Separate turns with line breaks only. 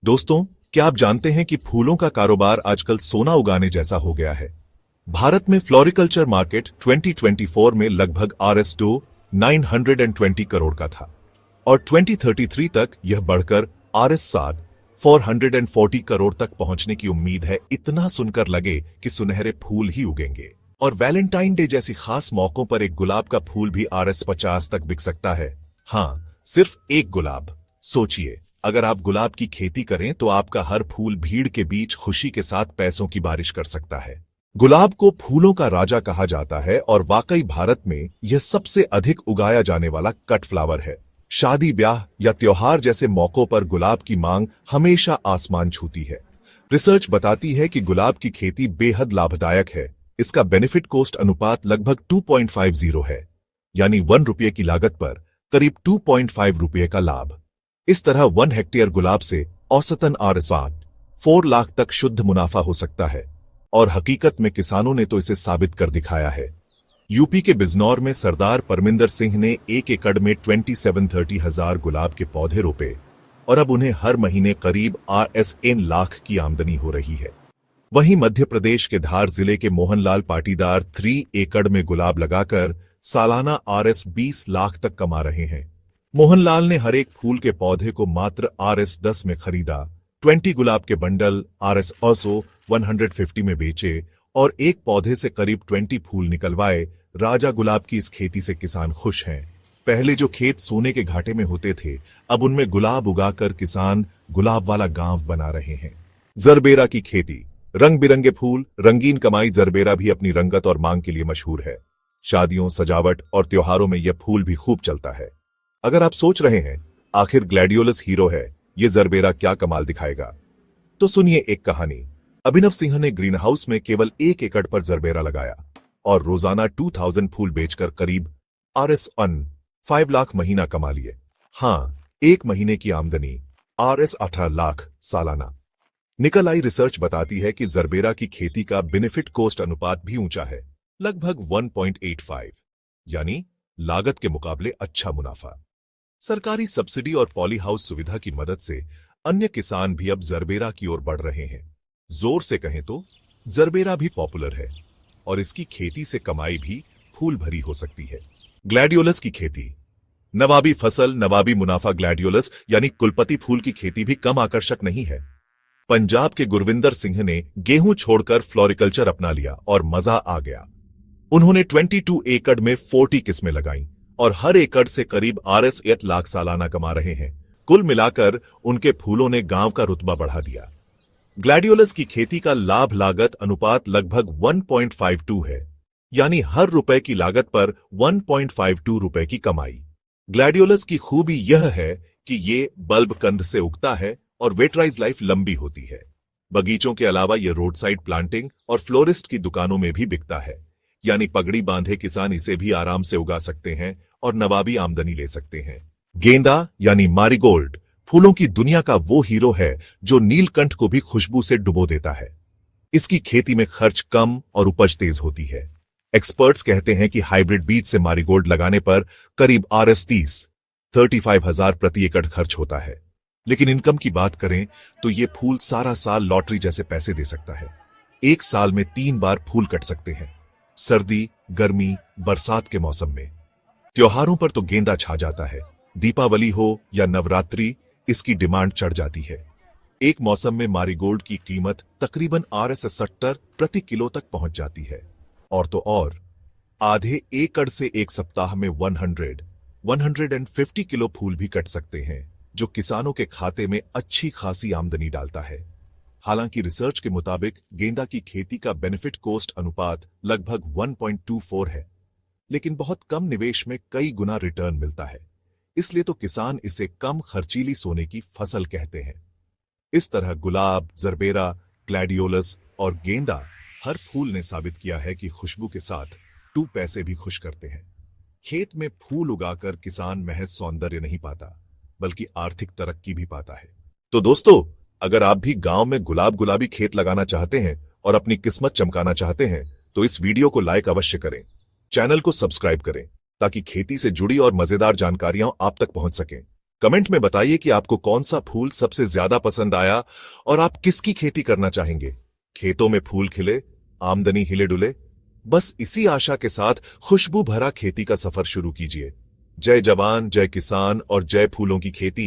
दोस्तों, क्या आप जानते हैं कि फूलों का कारोबार आजकल सोना उगाने जैसा हो गया है। भारत में फ्लोरिकल्चर मार्केट 2024 में लगभग RS2 920 करोड़ का था और 2033 तक यह बढ़कर RS7 440 करोड़ तक पहुंचने की उम्मीद है। इतना सुनकर लगे कि सुनहरे फूल ही उगेंगे और वैलेंटाइन डे जैसी खास मौकों पर एक गुलाब का फूल भी RS50 तक बिक सकता है। हाँ, सिर्फ एक गुलाब। सोचिए, अगर आप गुलाब की खेती करें तो आपका हर फूल भीड़ के बीच खुशी के साथ पैसों की बारिश कर सकता है। गुलाब को फूलों का राजा कहा जाता है और वाकई भारत में यह सबसे अधिक उगाया जाने वाला कट फ्लावर है। शादी, ब्याह या त्योहार जैसे मौकों पर गुलाब की मांग हमेशा आसमान छूती है। रिसर्च बताती है कि गुलाब की खेती बेहद लाभदायक है। इसका बेनिफिट कॉस्ट अनुपात लगभग 2.50 है, यानी 1 रुपये की लागत पर करीब 2.5 रुपये का लाभ। इस तरह 1 हेक्टेयर गुलाब से औसतन RS8 4 लाख तक शुद्ध मुनाफा हो सकता है और हकीकत में किसानों ने तो इसे साबित कर दिखाया है। यूपी के बिजनौर में सरदार परमिंदर सिंह ने 1 एकड़ में 27-30 हजार गुलाब के पौधे रोपे और अब उन्हें हर महीने करीब RS1 लाख की आमदनी हो रही है। वहीं मध्य प्रदेश के धार जिले के मोहनलाल पाटीदार 3 एकड़ में गुलाब लगाकर सालाना RS20 लाख तक कमा रहे हैं। मोहनलाल ने हर एक फूल के पौधे को मात्र RS10 में खरीदा, 20 गुलाब के बंडल RS 150 में बेचे और एक पौधे से करीब 20 फूल निकलवाए। राजा गुलाब की इस खेती से किसान खुश हैं। पहले जो खेत सोने के घाटे में होते थे, अब उनमें गुलाब उगाकर किसान गुलाब वाला गांव बना रहे हैं। जरबेरा की खेती, रंग बिरंगे फूल, रंगीन कमाई। जरबेरा भी अपनी रंगत और मांग के लिए मशहूर है। शादियों, सजावट और त्योहारों में यह फूल भी खूब चलता है। अगर आप सोच रहे हैं आखिर ग्लैडियोलस हीरो है, ये जरबेरा क्या कमाल दिखाएगा, तो सुनिए एक कहानी। अभिनव सिंह ने ग्रीन हाउस में केवल 1 एकड़ पर जरबेरा लगाया और रोजाना 2000 फूल बेचकर करीब RS1 5 लाख महीना कमा लिए। हाँ, एक महीने की आमदनी RS 18 लाख सालाना निकल आई। रिसर्च बताती है कि जरबेरा की खेती का बेनिफिट कॉस्ट अनुपात भी ऊंचा है, लगभग 1.85, यानी लागत के मुकाबले अच्छा मुनाफा। सरकारी सब्सिडी और पॉली हाउस सुविधा की मदद से अन्य किसान भी अब जरबेरा की ओर बढ़ रहे हैं। जोर से कहें तो जरबेरा भी पॉपुलर है और इसकी खेती से कमाई भी फूल भरी हो सकती है। ग्लैडियोलस की खेती, नवाबी फसल, नवाबी मुनाफा। ग्लैडियोलस यानी कुलपति फूल की खेती भी कम आकर्षक नहीं है। पंजाब के गुरविंदर सिंह ने गेहूं छोड़कर फ्लोरिकल्चर अपना लिया और मजा आ गया। उन्होंने 22 एकड़ में 40 किस्में लगाईं और हर एकड़ से करीब RS8 लाख सालाना कमा रहे हैं। कुल मिलाकर उनके फूलों ने गांव का रुतबा बढ़ा दिया। ग्लैडियोलस की खेती का लाभ लागत अनुपात लगभग 1.52 है, यानी हर रुपए की लागत पर 1.52 रुपए की कमाई। ग्लैडियोलस की खूबी यह है कि ये बल्ब कंद से उगता है और वेटराइज लाइफ लंबी होती है। बगीचों के अलावा यह रोड साइड प्लांटिंग और फ्लोरिस्ट की दुकानों में भी बिकता है, यानी पगड़ी बांधे किसान इसे भी आराम से उगा सकते हैं और नवाबी आमदनी ले सकते हैं। गेंदा यानी मारीगोल्ड फूलों की दुनिया का वो हीरो है जो नीलकंठ को भी खुशबू से डुबो देता है। इसकी खेती में खर्च कम और उपज तेज होती है। एक्सपर्ट्स कहते हैं कि हाइब्रिड बीज से मारीगोल्ड लगाने पर करीब RS35 हजार प्रति एकड़ खर्च होता है। लेकिन इनकम की बात करें तो ये फूल सारा साल लॉटरी जैसे पैसे दे सकता है। एक साल में 3 बार फूल कट सकते हैं, सर्दी, गर्मी, बरसात के मौसम में। त्योहारों पर तो गेंदा छा जाता है। दीपावली हो या नवरात्रि, इसकी डिमांड चढ़ जाती है। एक मौसम में मारीगोल्ड की कीमत तकरीबन RS70 प्रति किलो तक पहुंच जाती है। और तो और आधे एकड़ से एक सप्ताह में 150 किलो फूल भी कट सकते हैं, जो किसानों के खाते में अच्छी खासी आमदनी डालता है। हालांकि रिसर्च के मुताबिक गेंदा की खेती का बेनिफिट कॉस्ट अनुपात लगभग 1.24 है, लेकिन बहुत कम निवेश में कई गुना रिटर्न मिलता है। इसलिए तो किसान इसे कम खर्चीली सोने की फसल कहते हैं। इस तरह गुलाब, जरबेरा, ग्लैडियोलस और गेंदा हर फूल ने साबित किया है कि खुशबू के साथ 2 पैसे भी खुश करते हैं। खेत में फूल उगाकर किसान महज सौंदर्य नहीं पाता, बल्कि आर्थिक तरक्की भी पाता है। तो दोस्तों, अगर आप भी गांव में गुलाबी खेत लगाना चाहते हैं और अपनी किस्मत चमकाना चाहते हैं, तो इस वीडियो को लाइक अवश्य करें, चैनल को सब्सक्राइब करें, ताकि खेती से जुड़ी और मजेदार जानकारियां आप तक पहुंच सकें। कमेंट में बताइए कि आपको कौन सा फूल सबसे ज्यादा पसंद आया और आप किसकी खेती करना चाहेंगे। खेतों में फूल खिले, आमदनी हिले डुले, बस इसी आशा के साथ खुशबू भरा खेती का सफर शुरू कीजिए। जय जवान, जय किसान और जय फूलों की खेती।